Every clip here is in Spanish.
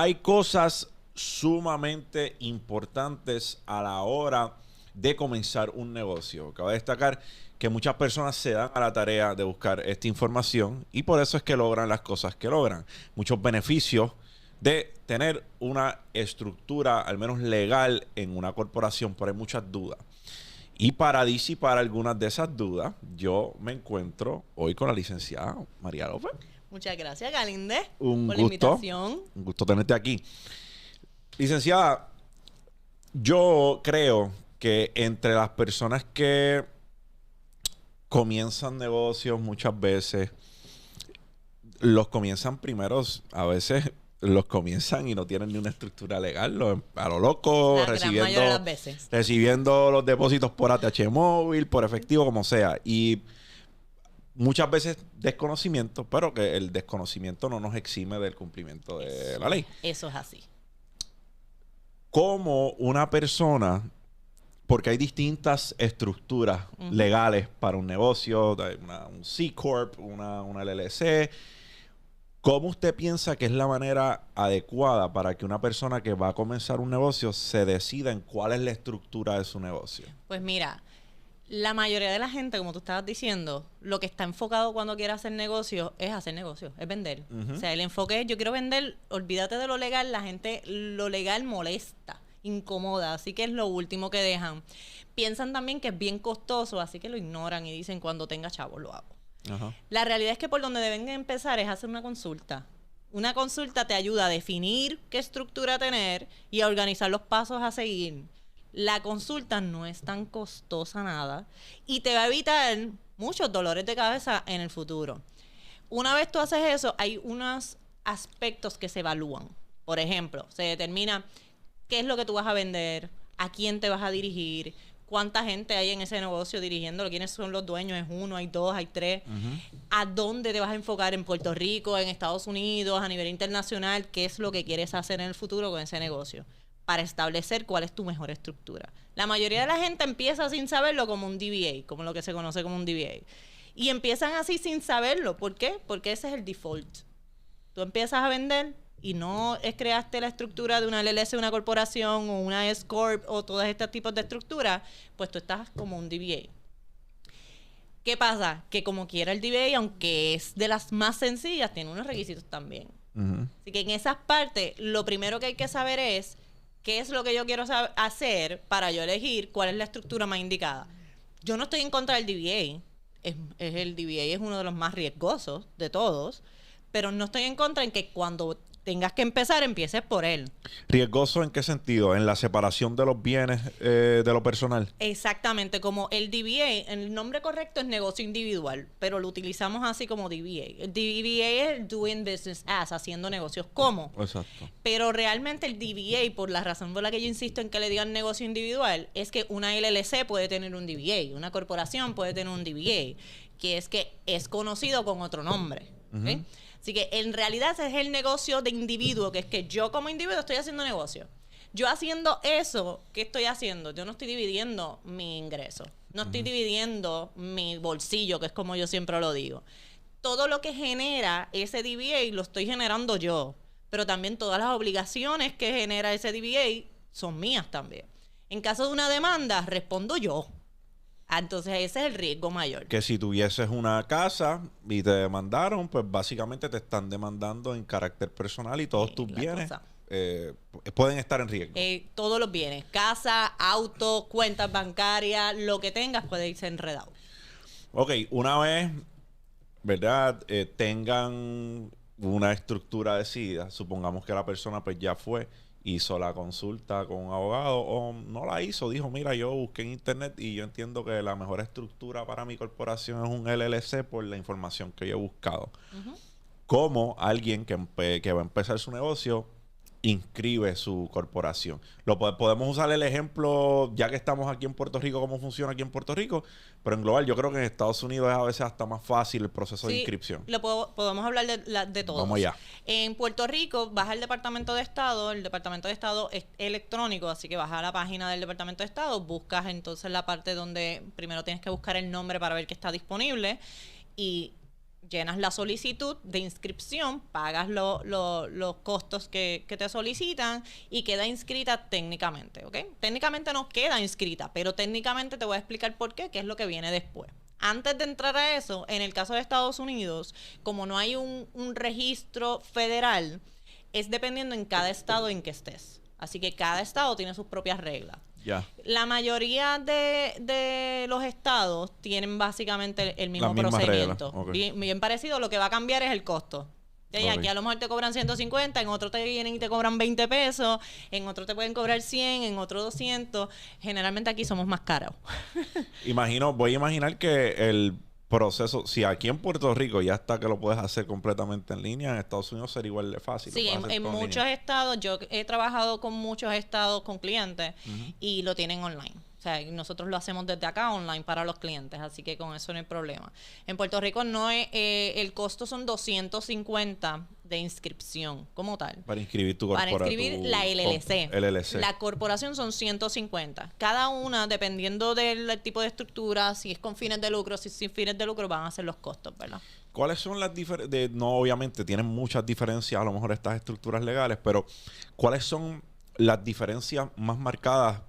Hay cosas sumamente importantes a la hora de comenzar un negocio. Cabe destacar que muchas personas se dan a la tarea de buscar esta información y por eso es que logran las cosas que logran. Muchos beneficios de tener una estructura, al menos legal, en una corporación, pero hay muchas dudas. Y para disipar algunas de esas dudas, yo me encuentro hoy con la licenciada María López. Muchas gracias, Galinde, Un por la invitación. Un gusto tenerte aquí. Licenciada, yo creo que entre las personas que comienzan negocios muchas veces, los comienzan primeros, a veces los comienzan y no tienen ni una estructura legal, a lo loco, La gran mayoría de las veces. recibiendo los depósitos por ATH móvil, por efectivo, como sea. Y muchas veces desconocimiento, pero que el desconocimiento no nos exime del cumplimiento de la ley. Eso es así. Como una persona, porque hay distintas estructuras legales para un negocio, un C Corp, una LLC. ¿Cómo usted piensa que es la manera adecuada para que una persona que va a comenzar un negocio se decida en cuál es la estructura de su negocio? Pues mira, la mayoría de la gente, como tú estabas diciendo, lo que está enfocado cuando quiere hacer negocio es hacer negocio, es vender. O sea, el enfoque es yo quiero vender, olvídate de lo legal, la gente lo legal molesta, incomoda, así que es lo último que dejan. Piensan también que es bien costoso, así que lo ignoran y dicen cuando tenga chavos lo hago. Ajá. La realidad es que por donde deben empezar es hacer una consulta. Una consulta te ayuda a definir qué estructura tener y a organizar los pasos a seguir. La consulta no es tan costosa nada y te va a evitar muchos dolores de cabeza en el futuro. Una vez tú haces eso, hay unos aspectos que se evalúan. Por ejemplo, se determina qué es lo que tú vas a vender, a quién te vas a dirigir, cuánta gente hay en ese negocio dirigiéndolo, quiénes son los dueños, es uno, hay dos, hay tres, a dónde te vas a enfocar en Puerto Rico, en Estados Unidos, a nivel internacional, qué es lo que quieres hacer en el futuro con ese negocio, para establecer cuál es tu mejor estructura. La mayoría de la gente empieza sin saberlo como un DBA, como lo que se conoce como un DBA. Y empiezan así sin saberlo. ¿Por qué? Porque ese es el default. Tú empiezas a vender y no creaste la estructura de una LLC, una corporación o una S-Corp o todos estos tipos de estructuras, pues tú estás como un DBA. ¿Qué pasa? Que como quiera el DBA, aunque es de las más sencillas, tiene unos requisitos también. Así que en esas partes, lo primero que hay que saber es qué es lo que yo quiero hacer para yo elegir cuál es la estructura más indicada. Yo no estoy en contra del DBA. El DBA es uno de los más riesgosos de todos, pero no estoy en contra en que cuando tengas que empezar, empieces por él. ¿Riesgoso en qué sentido? ¿En la separación de los bienes de lo personal? Exactamente, como el DBA, el nombre correcto es negocio individual, pero lo utilizamos así como DBA. El DBA es doing business as, haciendo negocios como. Exacto. Pero realmente el DBA, por la razón por la que yo insisto en que le digan negocio individual, es que una LLC puede tener un DBA, una corporación puede tener un DBA, que es conocido con otro nombre. ¿Okay? Así que en realidad ese es el negocio de individuo, que es que yo como individuo estoy haciendo negocio. Yo haciendo eso, ¿qué estoy haciendo? Yo no estoy dividiendo mi ingreso. No estoy dividiendo mi bolsillo, que es como yo siempre lo digo. Todo lo que genera ese DBA lo estoy generando yo. Pero también todas las obligaciones que genera ese DBA son mías también. En caso de una demanda, respondo yo. Entonces ese es el riesgo mayor. Que si tuvieses una casa y te demandaron, pues básicamente te están demandando en carácter personal y todos tus bienes pueden estar en riesgo. Todos los bienes, casa, auto, cuentas bancarias, lo que tengas puede irse enredado. Ok, una vez, ¿verdad? Tengan una estructura decidida, supongamos que la persona pues ya hizo la consulta con un abogado o no la hizo, dijo, mira, yo busqué en internet y yo entiendo que la mejor estructura para mi corporación es un LLC por la información que yo he buscado. ¿Cómo alguien que va a empezar su negocio inscribe su corporación? Podemos usar el ejemplo, ya que estamos aquí en Puerto Rico, cómo funciona aquí en Puerto Rico, pero en global yo creo que en Estados Unidos es a veces hasta más fácil el proceso de inscripción. Podemos hablar de todos. Vamos allá. En Puerto Rico vas al Departamento de Estado, el Departamento de Estado es electrónico, así que vas a la página del Departamento de Estado, buscas entonces la parte donde primero tienes que buscar el nombre para ver que está disponible y llenas la solicitud de inscripción, pagas los costos que te solicitan y queda inscrita técnicamente, ¿ok? Técnicamente no queda inscrita, pero técnicamente te voy a explicar por qué es lo que viene después. Antes de entrar a eso, en el caso de Estados Unidos, como no hay un registro federal, es dependiendo en cada estado en que estés. Así que cada estado tiene sus propias reglas. Ya. La mayoría de los estados tienen básicamente el mismo Las mismas procedimiento. reglas. Ok. Bien parecido, lo que va a cambiar es el costo. Y Ok. aquí a lo mejor te cobran 150, en otro te vienen y te cobran 20 pesos, en otro te pueden cobrar 100, en otro 200. Generalmente aquí somos más caros. Voy a imaginar que el proceso, si aquí en Puerto Rico ya está que lo puedes hacer completamente en línea, en Estados Unidos sería igual de fácil. Sí, lo puedes hacer en todo muchos línea. estados, yo he trabajado con muchos estados con clientes y lo tienen online. O sea, nosotros lo hacemos desde acá online para los clientes, así que con eso no hay problema. En Puerto Rico no es, el costo son 250 de inscripción como tal. Para inscribir tu Para corporación. inscribir la LLC. LLC. La corporación son 150. Cada una, dependiendo del tipo de estructura, si es con fines de lucro, si es sin fines de lucro, van a ser los costos, ¿verdad? ¿Cuáles son las diferencias? No, obviamente tienen muchas diferencias a lo mejor estas estructuras legales, pero ¿cuáles son las diferencias más marcadas,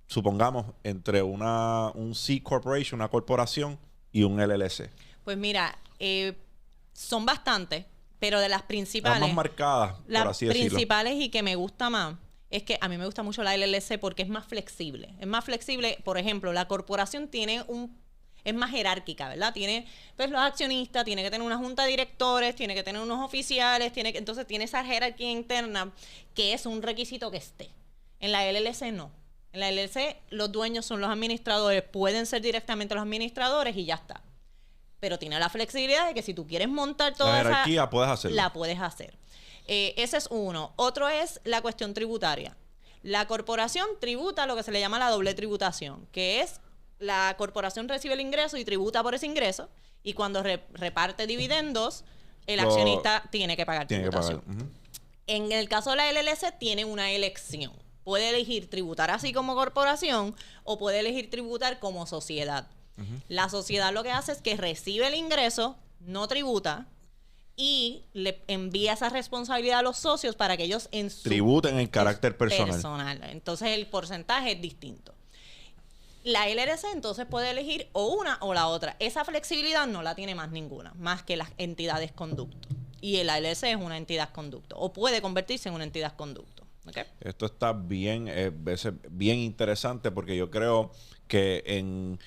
supongamos, entre un C Corporation, una corporación, y un LLC? Pues mira, son bastantes, pero de las principales... Las más marcadas, por Las así decirlo. principales y que me gusta más es que a mí me gusta mucho la LLC porque es más flexible. Es más flexible, por ejemplo, la corporación es más jerárquica, ¿verdad? Tiene pues los accionistas, tiene que tener una junta de directores, tiene que tener unos oficiales, entonces tiene esa jerarquía interna que es un requisito que esté. En la LLC no. En la LLC los dueños son los administradores, pueden ser directamente los administradores y ya está. Pero tiene la flexibilidad de que si tú quieres montar toda La esa... jerarquía puedes hacerlo. La puedes hacer. Ese es uno. Otro es la cuestión tributaria. La corporación tributa lo que se le llama la doble tributación, que es la corporación recibe el ingreso y tributa por ese ingreso, y cuando reparte dividendos, el accionista tiene que pagar tributación. En el caso de la LLC, tiene una elección. Puede elegir tributar así como corporación o puede elegir tributar como sociedad. La sociedad lo que hace es que recibe el ingreso, no tributa, y le envía esa responsabilidad a los socios para que ellos en su tributen en carácter personal. Entonces el porcentaje es distinto. La LLC entonces puede elegir o una o la otra. Esa flexibilidad no la tiene más ninguna, más que las entidades conducto. Y el LLC es una entidad conducto, o puede convertirse en una entidad conducto. ¿Okay? Esto está bien interesante porque yo creo que en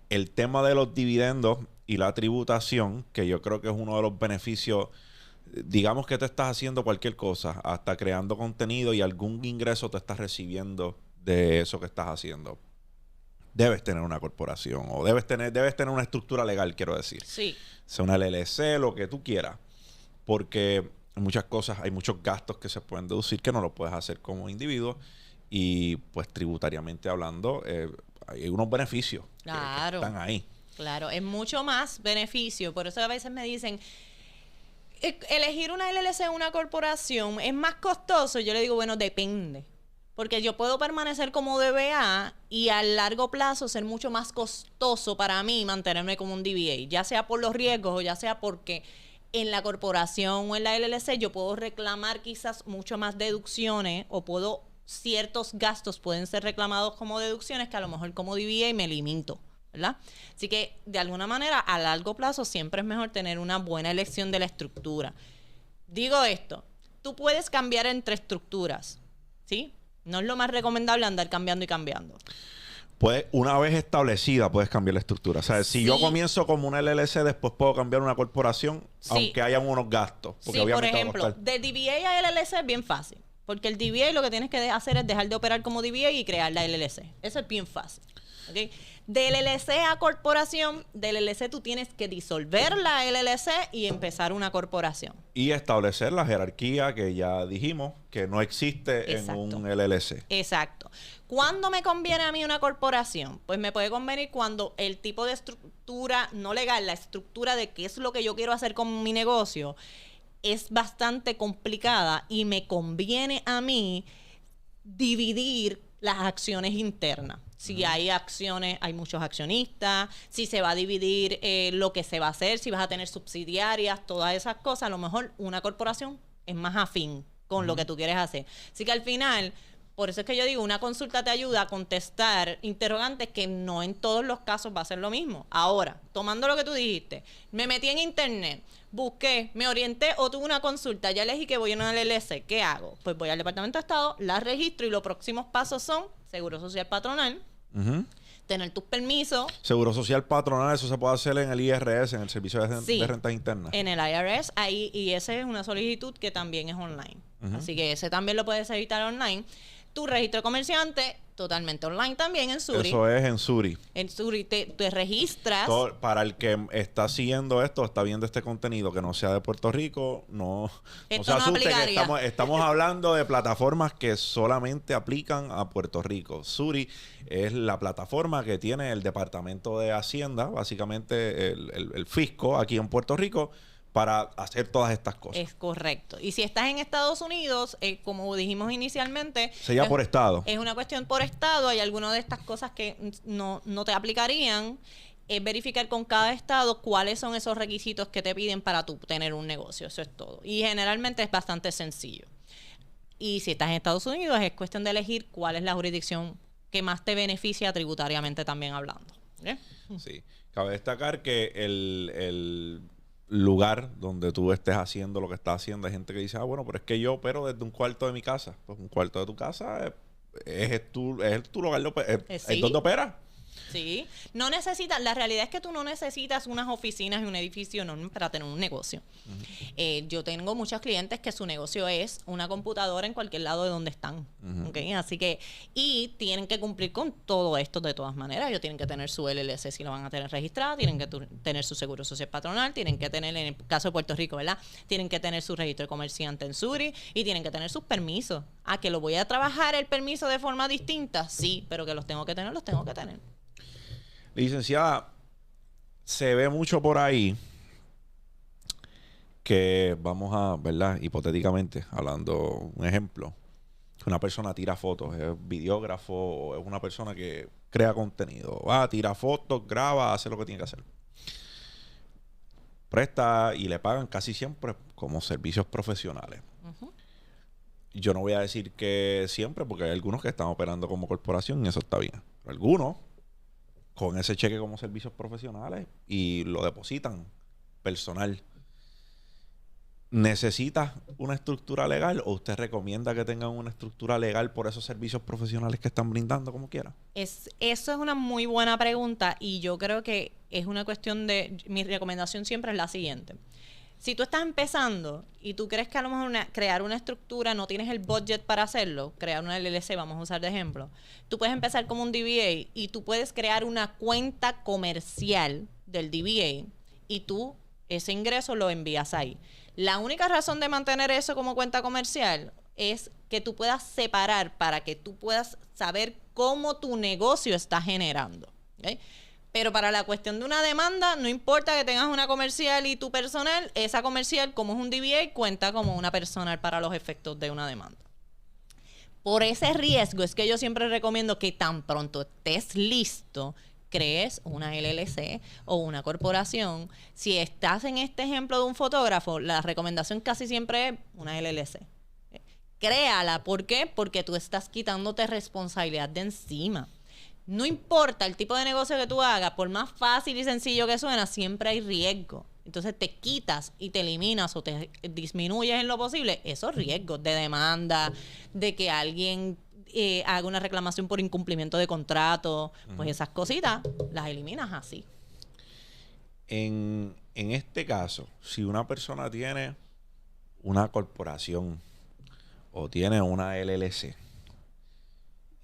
el tema de los dividendos y la tributación, que yo creo que es uno de los beneficios, digamos que te estás haciendo cualquier cosa, hasta creando contenido y algún ingreso te estás recibiendo de eso que estás haciendo. Debes tener una corporación o debes tener una estructura legal, quiero decir. Sí. Sea una LLC, lo que tú quieras. Porque muchas cosas, hay muchos gastos que se pueden deducir que no lo puedes hacer como individuo y pues tributariamente hablando hay unos beneficios que están ahí. Claro, es mucho más beneficio. Por eso a veces me dicen, elegir una LLC o una corporación es más costoso. Yo le digo, bueno, depende. Porque yo puedo permanecer como DBA y a largo plazo ser mucho más costoso para mí mantenerme como un DBA, ya sea por los riesgos o ya sea porque en la corporación o en la LLC yo puedo reclamar quizás mucho más deducciones o ciertos gastos pueden ser reclamados como deducciones que a lo mejor como DBA me limito, ¿verdad? Así que de alguna manera a largo plazo siempre es mejor tener una buena elección de la estructura. Digo esto, tú puedes cambiar entre estructuras, ¿sí? No es lo más recomendable andar cambiando y cambiando. Una vez establecida, puedes cambiar la estructura. O sea, si yo comienzo como una LLC, después puedo cambiar una corporación, aunque hayan unos gastos. Porque por ejemplo, de DBA a LLC es bien fácil. Porque el DBA lo que tienes que hacer es dejar de operar como DBA y crear la LLC. Eso es bien fácil. ¿Okay? De LLC a corporación, de LLC tú tienes que disolver la LLC y empezar una corporación. Y establecer la jerarquía que ya dijimos que no existe en un LLC. Exacto. ¿Cuándo me conviene a mí una corporación? Pues me puede convenir cuando el tipo de estructura no legal, la estructura de qué es lo que yo quiero hacer con mi negocio, es bastante complicada y me conviene a mí dividir las acciones internas. Si hay acciones, hay muchos accionistas, si se va a dividir lo que se va a hacer, si vas a tener subsidiarias, todas esas cosas, a lo mejor una corporación es más afín con lo que tú quieres hacer. Así que al final, por eso es que yo digo, una consulta te ayuda a contestar interrogantes que no en todos los casos va a ser lo mismo. Ahora, tomando lo que tú dijiste, me metí en internet, busqué, me orienté o tuve una consulta, ya elegí que voy a una LLC, ¿qué hago? Pues voy al Departamento de Estado, la registro y los próximos pasos son Seguro Social Patronal, tener tus permisos. Seguro Social Patronal, eso se puede hacer en el IRS, en el Servicio de Rentas Internas. En el IRS, ahí, y esa es una solicitud que también es online. Así que ese también lo puedes editar online. Tu registro de comerciante, totalmente online también en Suri. Eso es en Suri. En Suri te registras. Para el que está siguiendo esto, está viendo este contenido que no sea de Puerto Rico, no se asuste que estamos hablando de plataformas que solamente aplican a Puerto Rico. Suri es la plataforma que tiene el Departamento de Hacienda, básicamente el fisco aquí en Puerto Rico, para hacer todas estas cosas. Es correcto. Y si estás en Estados Unidos, como dijimos inicialmente... Sería por estado. Es una cuestión por estado. Hay algunas de estas cosas que no te aplicarían. Es verificar con cada estado cuáles son esos requisitos que te piden para tú tener un negocio. Eso es todo. Y generalmente es bastante sencillo. Y si estás en Estados Unidos, es cuestión de elegir cuál es la jurisdicción que más te beneficia tributariamente también hablando. Sí. Cabe destacar que el lugar donde tú estés haciendo lo que estás haciendo, hay gente que dice, bueno, pero es que yo opero desde un cuarto de mi casa. Pues un cuarto de tu casa es tu lugar, es donde operas. Sí, no necesitas, la realidad es que tú no necesitas unas oficinas y un edificio enorme para tener un negocio. Yo tengo muchos clientes que su negocio es una computadora en cualquier lado de donde están. ¿Okay? Así que, y tienen que cumplir con todo esto de todas maneras. Ellos tienen que tener su LLC si lo van a tener registrada, tienen que tener su seguro social patronal, tienen que tener, en el caso de Puerto Rico, ¿verdad? Tienen que tener su registro de comerciante en Suri y tienen que tener sus permisos. ¿Que lo voy a trabajar el permiso de forma distinta? Sí, pero que los tengo que tener, los tengo que tener. Licenciada, se ve mucho por ahí que vamos a, ¿verdad? Hipotéticamente, hablando un ejemplo, que una persona tira fotos, es videógrafo o es una persona que crea contenido. Tira fotos, graba, hace lo que tiene que hacer. Presta y le pagan casi siempre como servicios profesionales. Yo no voy a decir que siempre, porque hay algunos que están operando como corporación y eso está bien. Pero algunos con ese cheque como servicios profesionales y lo depositan personal. ¿Necesitas una estructura legal o usted recomienda que tengan una estructura legal por esos servicios profesionales que están brindando como quiera? Eso es una muy buena pregunta y yo creo que es una cuestión de... Mi recomendación siempre es la siguiente. Si tú estás empezando y tú crees que a lo mejor crear una estructura no tienes el budget para hacerlo, crear una LLC, vamos a usar de ejemplo, tú puedes empezar como un DBA y tú puedes crear una cuenta comercial del DBA y tú ese ingreso lo envías ahí. La única razón de mantener eso como cuenta comercial es que tú puedas separar para que tú puedas saber cómo tu negocio está generando. ¿Okay? Pero para la cuestión de una demanda, no importa que tengas una comercial y tu personal, esa comercial, como es un DBA, cuenta como una personal para los efectos de una demanda. Por ese riesgo es que yo siempre recomiendo que tan pronto estés listo, crees una LLC o una corporación. Si estás en este ejemplo de un fotógrafo, la recomendación casi siempre es una LLC. Créala. ¿Por qué? Porque tú estás quitándote responsabilidad de encima. No importa el tipo de negocio que tú hagas, por más fácil y sencillo que suena, siempre hay riesgo. Entonces te quitas y te eliminas o te disminuyes en lo posible esos riesgos de demanda, de que alguien haga una reclamación por incumplimiento de contrato. Pues esas cositas las eliminas así. En este caso, si una persona tiene una corporación o tiene una LLC,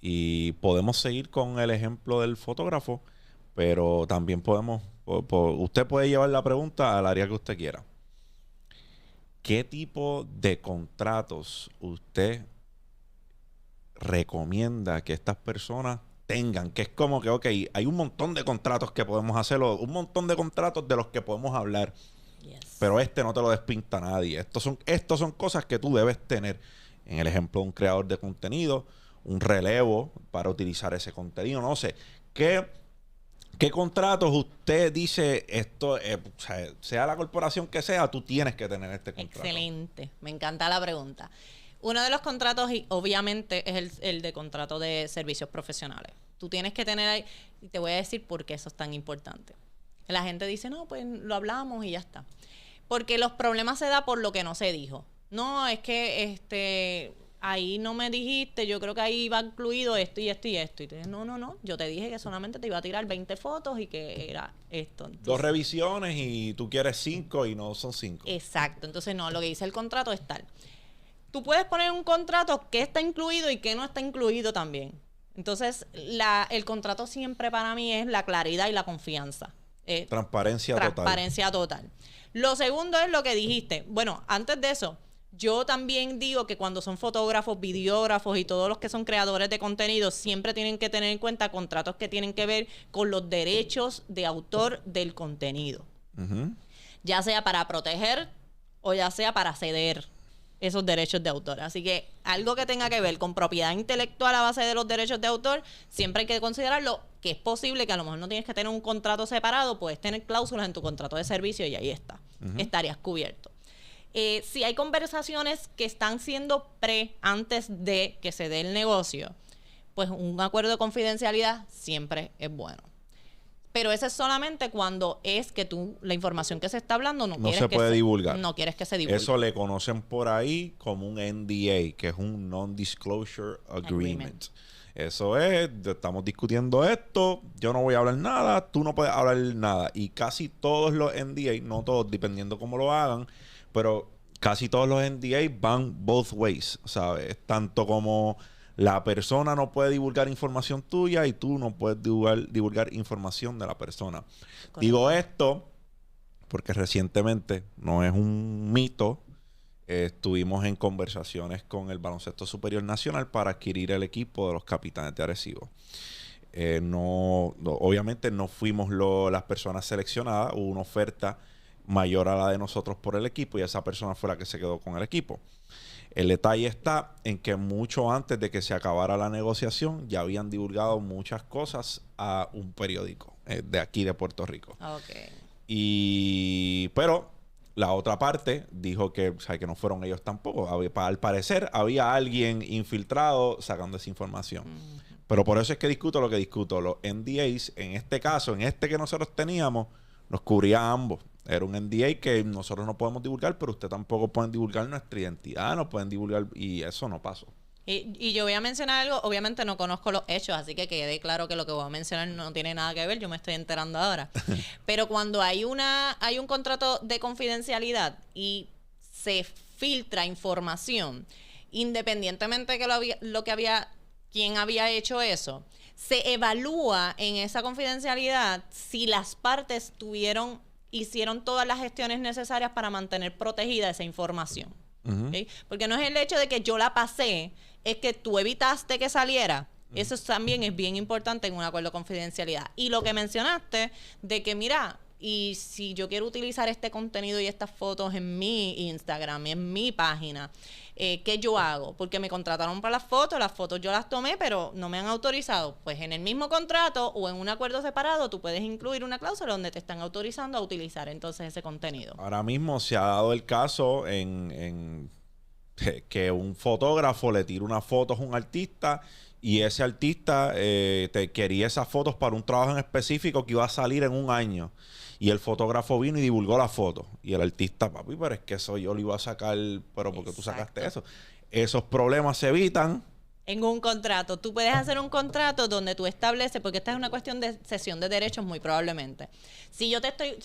y podemos seguir con el ejemplo del fotógrafo, pero también podemos... usted puede llevar la pregunta al área que usted quiera. ¿Qué tipo de contratos usted recomienda que estas personas tengan? Que es como que, ok, hay un montón de contratos que podemos hacerlo, un montón de contratos de los que podemos hablar. Yes. Pero no te lo despinta nadie. Estos son cosas que tú debes tener. En el ejemplo de un creador de contenido un relevo para utilizar ese contenido. No sé. ¿Qué contratos usted dice esto? O sea la corporación que sea, tú tienes que tener este contrato. Excelente. Me encanta la pregunta. Uno de los contratos, obviamente, es el de contrato de servicios profesionales. Tú tienes que tener ahí, y te voy a decir por qué eso es tan importante. La gente dice, no, pues lo hablamos y ya está. Porque los problemas se dan por lo que no se dijo. No, es que ahí no me dijiste, yo creo que ahí iba incluido esto y esto y esto. Y te dije, no, yo te dije que solamente te iba a tirar 20 fotos y que era esto. Entonces, 2 revisiones y tú quieres 5 y no son 5. Exacto. Entonces, no, lo que dice el contrato es tal. Tú puedes poner un contrato que está incluido y que no está incluido también. Entonces, el contrato siempre para mí es la claridad y la confianza. Transparencia total. Lo segundo es lo que dijiste. Bueno, antes de eso, yo también digo que cuando son fotógrafos, videógrafos y todos los que son creadores de contenido, siempre tienen que tener en cuenta contratos que tienen que ver con los derechos de autor del contenido. Ya sea para proteger o ya sea para ceder esos derechos de autor. Así que algo que tenga que ver con propiedad intelectual a base de los derechos de autor, siempre hay que considerarlo, que es posible que a lo mejor no tienes que tener un contrato separado, puedes tener cláusulas en tu contrato de servicio y ahí está. Estarías cubierto. Si hay conversaciones que están siendo antes de que se dé el negocio, pues un acuerdo de confidencialidad siempre es bueno. Pero ese es solamente cuando es que la información que se está hablando no se puede divulgar. No quieres que se divulgue. Eso le conocen por ahí como un NDA, que es un Non-Disclosure Agreement. Eso es, estamos discutiendo esto, yo no voy a hablar nada, tú no puedes hablar nada. Y casi todos los NDA, no todos, dependiendo cómo lo hagan, pero casi todos los NDA van both ways, ¿sabes? Tanto como la persona no puede divulgar información tuya y tú no puedes divulgar información de la persona. Correcto. Digo esto porque recientemente, no es un mito, estuvimos en conversaciones con el Baloncesto Superior Nacional para adquirir el equipo de los Capitanes de Arecibo. Obviamente no fuimos las personas seleccionadas, hubo una oferta mayor a la de nosotros por el equipo y esa persona fue la que se quedó con el equipo. El detalle está en que mucho antes de que se acabara la negociación ya habían divulgado muchas cosas a un periódico de aquí de Puerto Rico. Okay. Pero la otra parte dijo que no fueron ellos tampoco. Al parecer había alguien infiltrado sacando esa información. Pero por eso es que discuto lo que discuto. Los NDAs, en este caso, en este que nosotros teníamos, nos cubría a ambos. Era un NDA que nosotros no podemos divulgar, pero usted tampoco pueden divulgar nuestra identidad, no pueden divulgar, y eso no pasó. Y yo voy a mencionar algo, obviamente no conozco los hechos, así que quede claro que lo que voy a mencionar no tiene nada que ver, yo me estoy enterando ahora. Pero cuando hay un contrato de confidencialidad y se filtra información, independientemente de quién había hecho eso, se evalúa en esa confidencialidad si las partes hicieron todas las gestiones necesarias para mantener protegida esa información. ¿Okay? Porque no es el hecho de que yo la pasé, es que tú evitaste que saliera. Eso también es bien importante en un acuerdo de confidencialidad. Y lo que mencionaste de que, mira, y si yo quiero utilizar este contenido y estas fotos en mi Instagram, en mi página, ¿qué yo hago? Porque me contrataron para las fotos yo las tomé, pero no me han autorizado. Pues en el mismo contrato o en un acuerdo separado, tú puedes incluir una cláusula donde te están autorizando a utilizar entonces ese contenido. Ahora mismo se ha dado el caso en que un fotógrafo le tira unas fotos a un artista y ese artista te quería esas fotos para un trabajo en específico que iba a salir en un año. Y el fotógrafo vino y divulgó la foto. Y el artista, papi, pero es que eso yo lo iba a sacar, pero ¿por qué tú sacaste eso? Esos problemas se evitan en un contrato. Tú puedes hacer un contrato donde tú estableces, porque esta es una cuestión de cesión de derechos muy probablemente. Si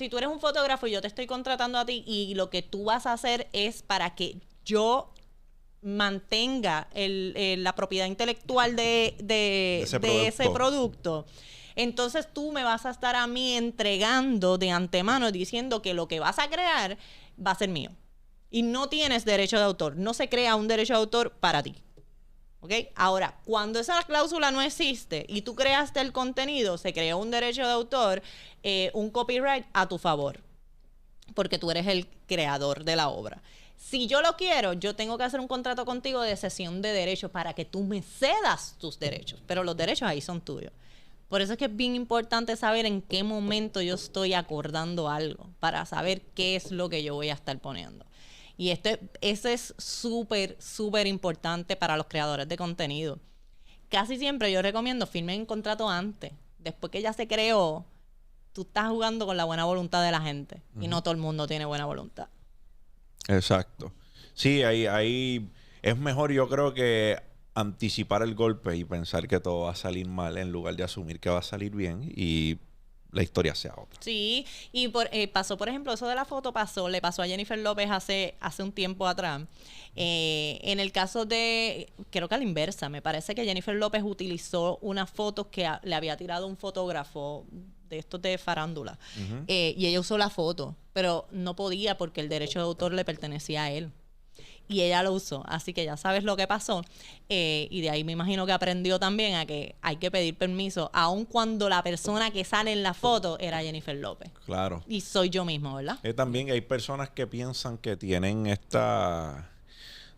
tú eres un fotógrafo y yo te estoy contratando a ti y lo que tú vas a hacer es para que yo mantenga la propiedad intelectual de ese producto, entonces tú me vas a estar a mí entregando de antemano diciendo que lo que vas a crear va a ser mío. Y no tienes derecho de autor. No se crea un derecho de autor para ti. ¿Ok? Ahora, cuando esa cláusula no existe y tú creaste el contenido, se creó un derecho de autor, un copyright a tu favor. Porque tú eres el creador de la obra. Si yo lo quiero, yo tengo que hacer un contrato contigo de cesión de derechos para que tú me cedas tus derechos. Pero los derechos ahí son tuyos. Por eso es que es bien importante saber en qué momento yo estoy acordando algo, para saber qué es lo que yo voy a estar poniendo. Y eso es súper, súper importante para los creadores de contenido. Casi siempre yo recomiendo firmen un contrato antes. Después que ya se creó, tú estás jugando con la buena voluntad de la gente. Y no todo el mundo tiene buena voluntad. Exacto. Sí, ahí es mejor, yo creo, que anticipar el golpe y pensar que todo va a salir mal en lugar de asumir que va a salir bien y la historia sea otra. Sí, y pasó, por ejemplo, eso de la foto le pasó a Jennifer López hace un tiempo atrás. En el caso creo que a la inversa, me parece que Jennifer López utilizó unas fotos que le había tirado un fotógrafo de estos de farándula. Y ella usó la foto, pero no podía porque el derecho de autor le pertenecía a él. Y ella lo usó, así que ya sabes lo que pasó. Y de ahí me imagino que aprendió también a que hay que pedir permiso, aun cuando la persona que sale en la foto era Jennifer López. Claro. Y soy yo mismo, ¿verdad? También hay personas que piensan que tienen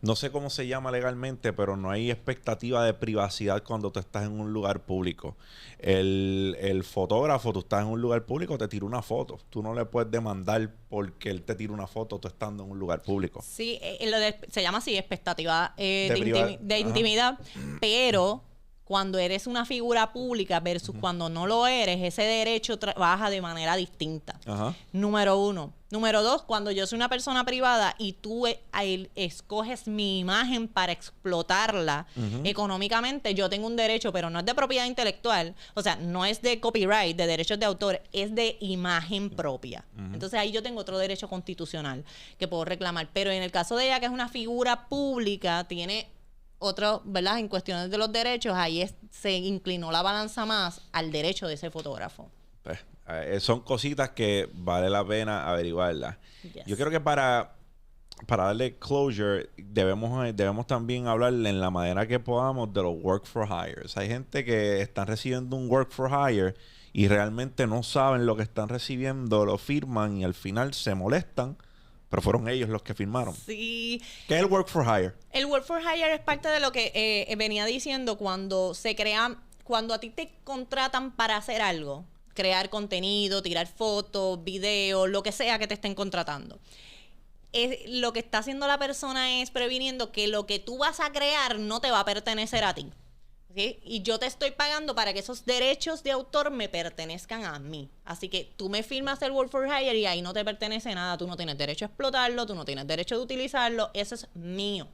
no sé cómo se llama legalmente, pero no hay expectativa de privacidad cuando tú estás en un lugar público. El fotógrafo, tú estás en un lugar público, te tira una foto. Tú no le puedes demandar porque él te tira una foto tú estando en un lugar público. Sí, se llama así, expectativa de intimidad, pero cuando eres una figura pública versus cuando no lo eres, ese derecho trabaja de manera distinta. Ajá. Número 1. Número 2, cuando yo soy una persona privada y tú escoges mi imagen para explotarla económicamente, yo tengo un derecho, pero no es de propiedad intelectual, o sea, no es de copyright, de derechos de autor, es de imagen propia. Entonces ahí yo tengo otro derecho constitucional que puedo reclamar. Pero en el caso de ella, que es una figura pública, tiene otro, ¿verdad? En cuestiones de los derechos, ahí se inclinó la balanza más al derecho de ese fotógrafo. Pues, son cositas que vale la pena averiguarlas. Yes. Yo creo que para darle closure debemos también hablar en la manera que podamos de los work for hires. Hay gente que están recibiendo un work for hire y realmente no saben lo que están recibiendo, lo firman y al final se molestan, pero fueron ellos los que firmaron. Sí. ¿Qué es el work for hire? El work for hire es parte de lo que venía diciendo cuando a ti te contratan para hacer algo, crear contenido, tirar fotos, videos, lo que sea que te estén contratando. Lo que está haciendo la persona es previniendo que lo que tú vas a crear no te va a pertenecer a ti. ¿Sí? Y yo te estoy pagando para que esos derechos de autor me pertenezcan a mí. Así que tú me firmas el work for hire y ahí no te pertenece nada. Tú no tienes derecho a explotarlo, tú no tienes derecho de utilizarlo. Eso es mío.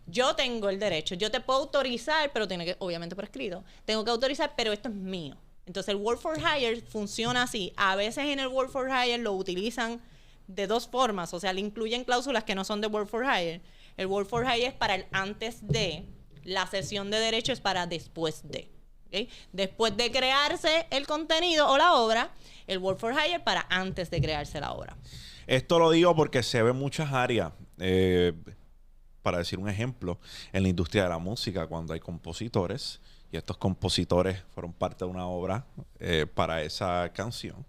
Yo tengo el derecho. Yo te puedo autorizar, pero tiene que, obviamente por escrito, tengo que autorizar, pero esto es mío. Entonces el work for hire funciona así. A veces en el work for hire lo utilizan de dos formas. O sea, le incluyen cláusulas que no son de work for hire. El work for hire es para el antes de... La cesión de derechos es para después de. ¿Okay? Después de crearse el contenido o la obra, el work for hire para antes de crearse la obra. Esto lo digo porque se ve en muchas áreas. Para decir un ejemplo, en la industria de la música, cuando hay compositores, y estos compositores fueron parte de una obra para esa canción,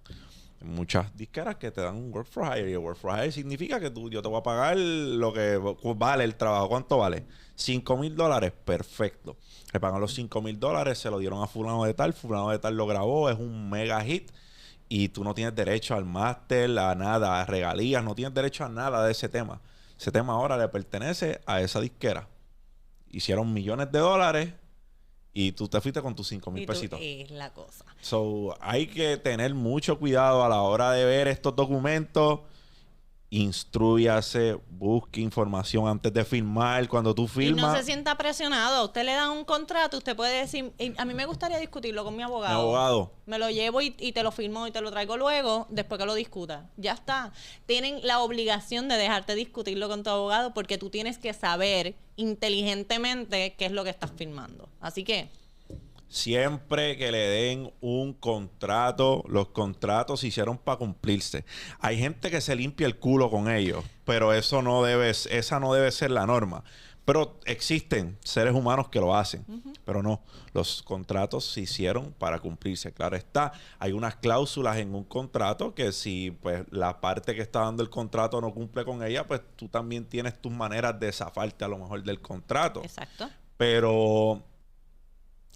muchas disqueras que te dan un work for hire. Y el work for hire significa que yo te voy a pagar lo que vale el trabajo. ¿Cuánto vale? $5,000. Perfecto. Le pagan los $5,000, se lo dieron a fulano de tal lo grabó, es un mega hit y tú no tienes derecho al máster, a nada, a regalías, no tienes derecho a nada de ese tema. Ese tema ahora le pertenece a esa disquera. Hicieron millones de dólares y tú te fuiste con tus 5,000 pesitos. Es la cosa. So, hay que tener mucho cuidado a la hora de ver estos documentos. Instrúyase, busque información antes de firmar. Cuando tú firmas... Y no se sienta presionado. A usted le dan un contrato, usted puede decir... A mí me gustaría discutirlo con mi abogado. Mi abogado. Me lo llevo y te lo firmo y te lo traigo luego, después que lo discuta. Ya está. Tienen la obligación de dejarte discutirlo con tu abogado porque tú tienes que saber inteligentemente qué es lo que estás firmando. Así que... Siempre que le den un contrato, los contratos se hicieron para cumplirse. Hay gente que se limpia el culo con ellos, pero esa no debe ser la norma. Pero existen seres humanos que lo hacen. Pero no, los contratos se hicieron para cumplirse. Claro está, hay unas cláusulas en un contrato que si pues la parte que está dando el contrato no cumple con ella, pues tú también tienes tus maneras de zafarte a lo mejor del contrato. Exacto. Pero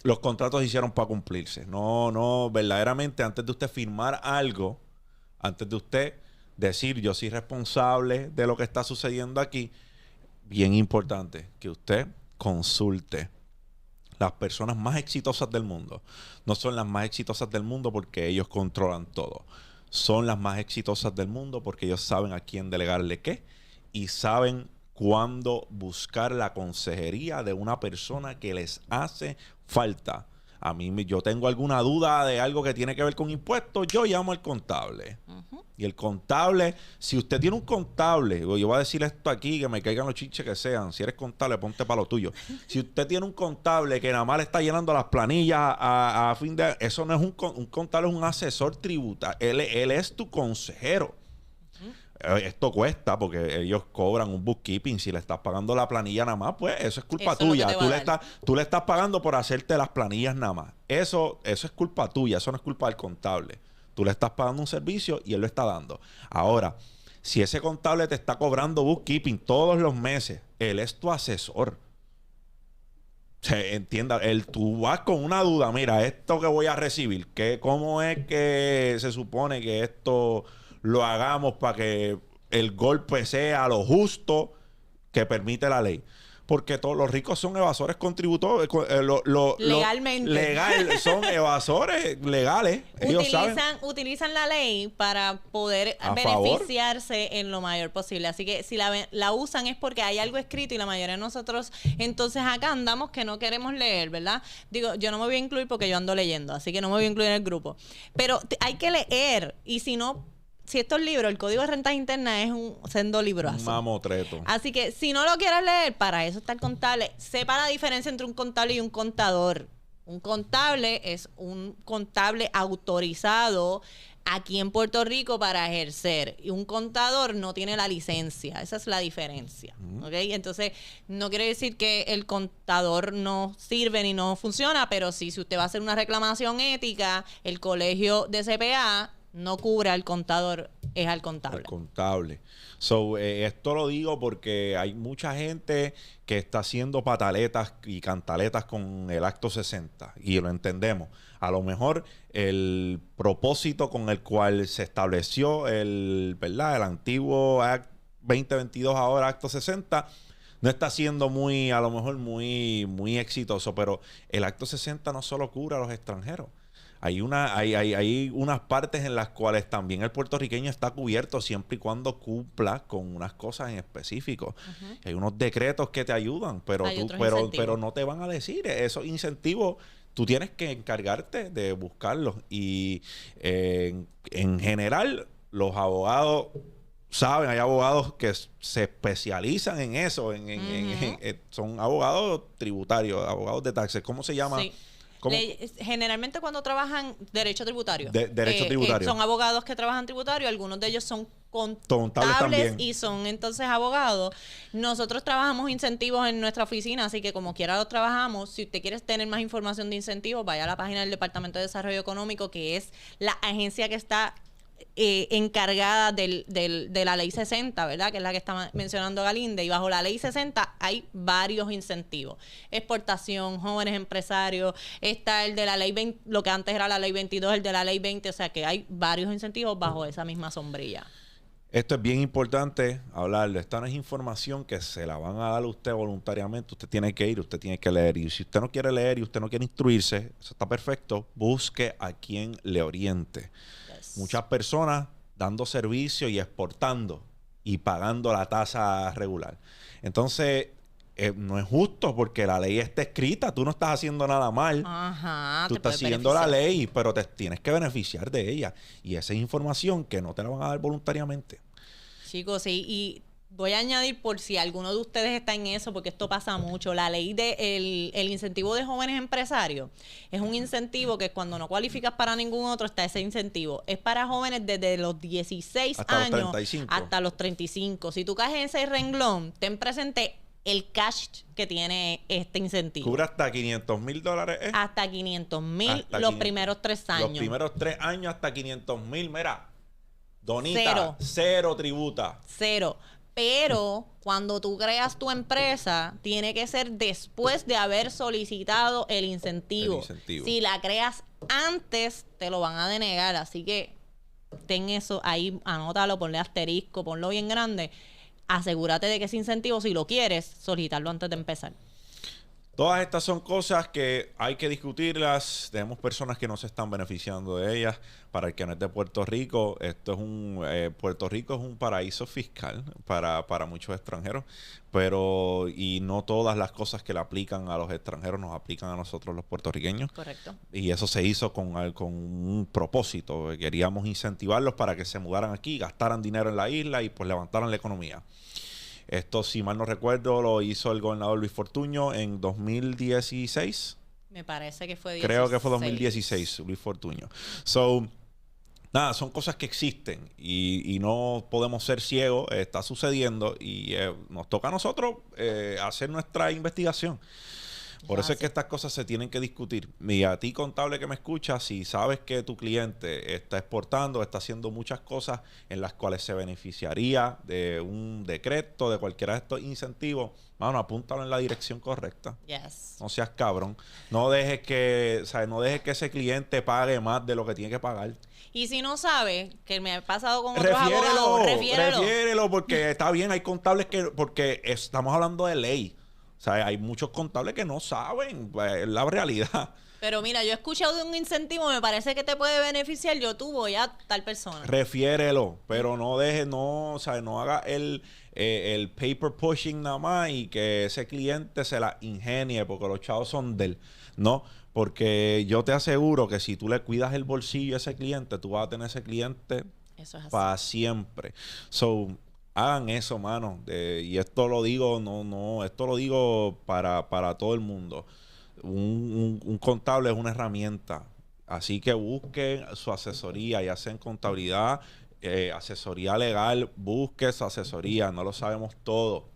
los contratos se hicieron para cumplirse. No, verdaderamente antes de usted firmar algo, antes de usted decir yo soy responsable de lo que está sucediendo aquí, bien importante que usted consulte. Las personas más exitosas del mundo no son las más exitosas del mundo porque ellos controlan todo. Son las más exitosas del mundo porque ellos saben a quién delegarle qué y saben cuándo buscar la consejería de una persona que les hace falta. A mí, yo tengo alguna duda de algo que tiene que ver con impuestos, yo llamo al contable. Y el contable, si usted tiene un contable, yo voy a decir esto aquí, que me caigan los chinches que sean. Si eres contable, ponte para lo tuyo. Si usted tiene un contable que nada más le está llenando las planillas a fin de... Eso no es un contable, es un asesor tributario. Él es tu consejero. Esto cuesta porque ellos cobran un bookkeeping. Si le estás pagando la planilla nada más, pues eso es culpa tuya. Tú le estás pagando por hacerte las planillas nada más. Eso es culpa tuya. Eso no es culpa del contable. Tú le estás pagando un servicio y él lo está dando. Ahora, si ese contable te está cobrando bookkeeping todos los meses, él es tu asesor. Se entienda, tú vas con una duda. Mira, esto que voy a recibir, ¿cómo es que se supone que esto lo hagamos para que el golpe sea lo justo que permite la ley? Porque todos los ricos son evasores contributores. Legalmente. Son evasores legales. Ellos utilizan la ley para poder beneficiarse en lo mayor posible. Así que si la usan es porque hay algo escrito y la mayoría de nosotros entonces acá andamos que no queremos leer, ¿verdad? Digo, yo no me voy a incluir porque yo ando leyendo, así que no me voy a incluir en el grupo. Pero hay que leer y si estos libros, el Código de Rentas Internas es un sendo librazo. Un mamotreto. Así que si no lo quieres leer, para eso está el contable. Sepa la diferencia entre un contable y un contador. Un contable es un contable autorizado aquí en Puerto Rico para ejercer. Y un contador no tiene la licencia. Esa es la diferencia. ¿Okay? Entonces, no quiere decir que el contador no sirve ni no funciona, pero sí, si usted va a hacer una reclamación ética, el colegio de CPA no cubre al contador, es al contable. Al contable. Esto lo digo porque hay mucha gente que está haciendo pataletas y cantaletas con el Acto 60 y lo entendemos. A lo mejor el propósito con el cual se estableció el antiguo Act 2022, ahora Acto 60, no está siendo a lo mejor muy exitoso, pero el Acto 60 no solo cubre a los extranjeros. Hay unas partes en las cuales también el puertorriqueño está cubierto siempre y cuando cumpla con unas cosas en específico. Hay unos decretos que te ayudan, pero no te van a decir esos incentivos. Tú tienes que encargarte de buscarlos. Y en general, los abogados saben, hay abogados que se especializan en eso. Son abogados tributarios, abogados de taxes. ¿Cómo se llama? Sí. Generalmente cuando trabajan derecho tributario. Derecho tributario. Son abogados que trabajan tributario, algunos de ellos son contables y son entonces abogados. Nosotros trabajamos incentivos en nuestra oficina, así que como quiera los trabajamos. Si usted quiere tener más información de incentivos, vaya a la página del Departamento de Desarrollo Económico, que es la agencia que está encargada de la ley 60, ¿verdad? Que es la que está mencionando Galinde. Y bajo la ley 60 hay varios incentivos. Exportación, jóvenes empresarios, está el de la ley 20, lo que antes era la ley 22, el de la ley 20. O sea que hay varios incentivos bajo esa misma sombrilla. Esto es bien importante hablarlo. Esta no es información que se la van a dar a usted voluntariamente. Usted tiene que ir, usted tiene que leer. Y si usted no quiere leer y usted no quiere instruirse, eso está perfecto. Busque a quien le oriente. Muchas personas dando servicio y exportando y pagando la tasa regular. Entonces, no es justo porque la ley está escrita. Tú no estás haciendo nada mal. Tú estás siguiendo la ley, pero te tienes que beneficiar de ella. Y esa es información que no te la van a dar voluntariamente. Chicos, sí. Y voy a añadir por si alguno de ustedes está en eso, porque esto pasa mucho. La ley el incentivo de jóvenes empresarios es un incentivo que cuando no cualificas para ningún otro está ese incentivo. Es para jóvenes desde los 16 hasta años los 35. hasta los 35. Si tú caes en ese renglón, ten presente el cash que tiene este incentivo. Cubre hasta $500,000, ¿eh? Hasta 500,000 los 500. primeros 3 años. Los primeros 3 años hasta 500,000. Mira, Donita, cero tributa. Cero. Pero cuando tú creas tu empresa, tiene que ser después de haber solicitado el incentivo. Si la creas antes, te lo van a denegar. Así que ten eso ahí, anótalo, ponle asterisco, ponlo bien grande. Asegúrate de que ese incentivo, si lo quieres, solicitarlo antes de empezar. Todas estas son cosas que hay que discutirlas. Tenemos personas que no se están beneficiando de ellas. Para el que no es de Puerto Rico, Puerto Rico es un paraíso fiscal para muchos extranjeros, y no todas las cosas que le aplican a los extranjeros nos aplican a nosotros los puertorriqueños. Correcto. Y eso se hizo con un propósito. Queríamos incentivarlos para que se mudaran aquí, gastaran dinero en la isla y pues levantaran la economía. Esto, si mal no recuerdo, lo hizo el gobernador Luis Fortuño en 2016. Me parece que fue 16. Creo que fue 2016, Luis Fortuño. Nada, son cosas que existen y no podemos ser ciegos. Está sucediendo y nos toca a nosotros hacer nuestra investigación. Por eso es que estas cosas se tienen que discutir. Y a ti, contable que me escuchas, si sabes que tu cliente está exportando, está haciendo muchas cosas en las cuales se beneficiaría de un decreto, de cualquiera de estos incentivos, mano, apúntalo en la dirección correcta. Yes. No seas cabrón. No dejes que ese cliente pague más de lo que tiene que pagar. Y si no sabe, que me ha pasado con otros abogados, refiérelo, porque está bien, hay contables porque estamos hablando de ley. O sea, hay muchos contables que no saben la realidad. Pero mira, yo he escuchado de un incentivo, me parece que te puede beneficiar, tú voy a tal persona. Refiérelo, pero no haga el paper pushing nada más y que ese cliente se la ingenie porque los chavos son de él. No, porque yo te aseguro que si tú le cuidas el bolsillo a ese cliente, tú vas a tener ese cliente para siempre. Hagan eso, mano. Y esto lo digo, esto lo digo para todo el mundo. Un contable es una herramienta. Así que busquen su asesoría, ya sea en contabilidad, asesoría legal, busque su asesoría. No lo sabemos todo.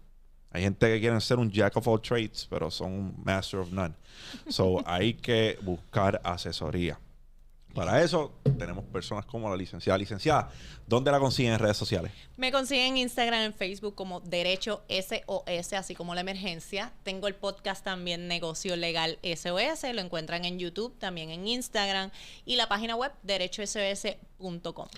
Hay gente que quieren ser un jack of all trades, pero son un master of none. Hay que buscar asesoría. Para eso tenemos personas como la licenciada. Licenciada, ¿dónde la consiguen en redes sociales? Me consiguen en Instagram, en Facebook como Derecho SOS, así como la emergencia. Tengo el podcast también Negocio Legal SOS, lo encuentran en YouTube, también en Instagram y la página web derechosos.com.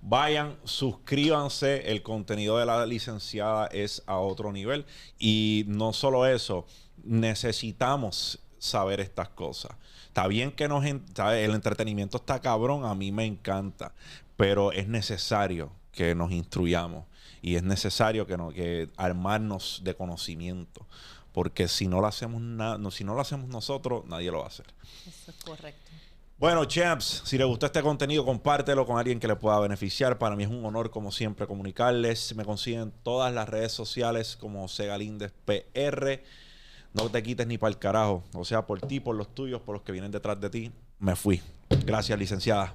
Vayan, suscríbanse, el contenido de la licenciada es a otro nivel y no solo eso, necesitamos saber estas cosas. Está bien que el entretenimiento está cabrón, a mí me encanta, pero es necesario que nos instruyamos y es necesario que armarnos de conocimiento, porque si no lo hacemos nosotros, nadie lo va a hacer. Eso es correcto. Bueno, champs, si les gustó este contenido, compártelo con alguien que le pueda beneficiar. Para mí es un honor, como siempre, comunicarles. Me consiguen todas las redes sociales como José Galíndez PR. No te quites ni para el carajo. O sea, por ti, por los tuyos, por los que vienen detrás de ti. Me fui. Gracias, licenciada.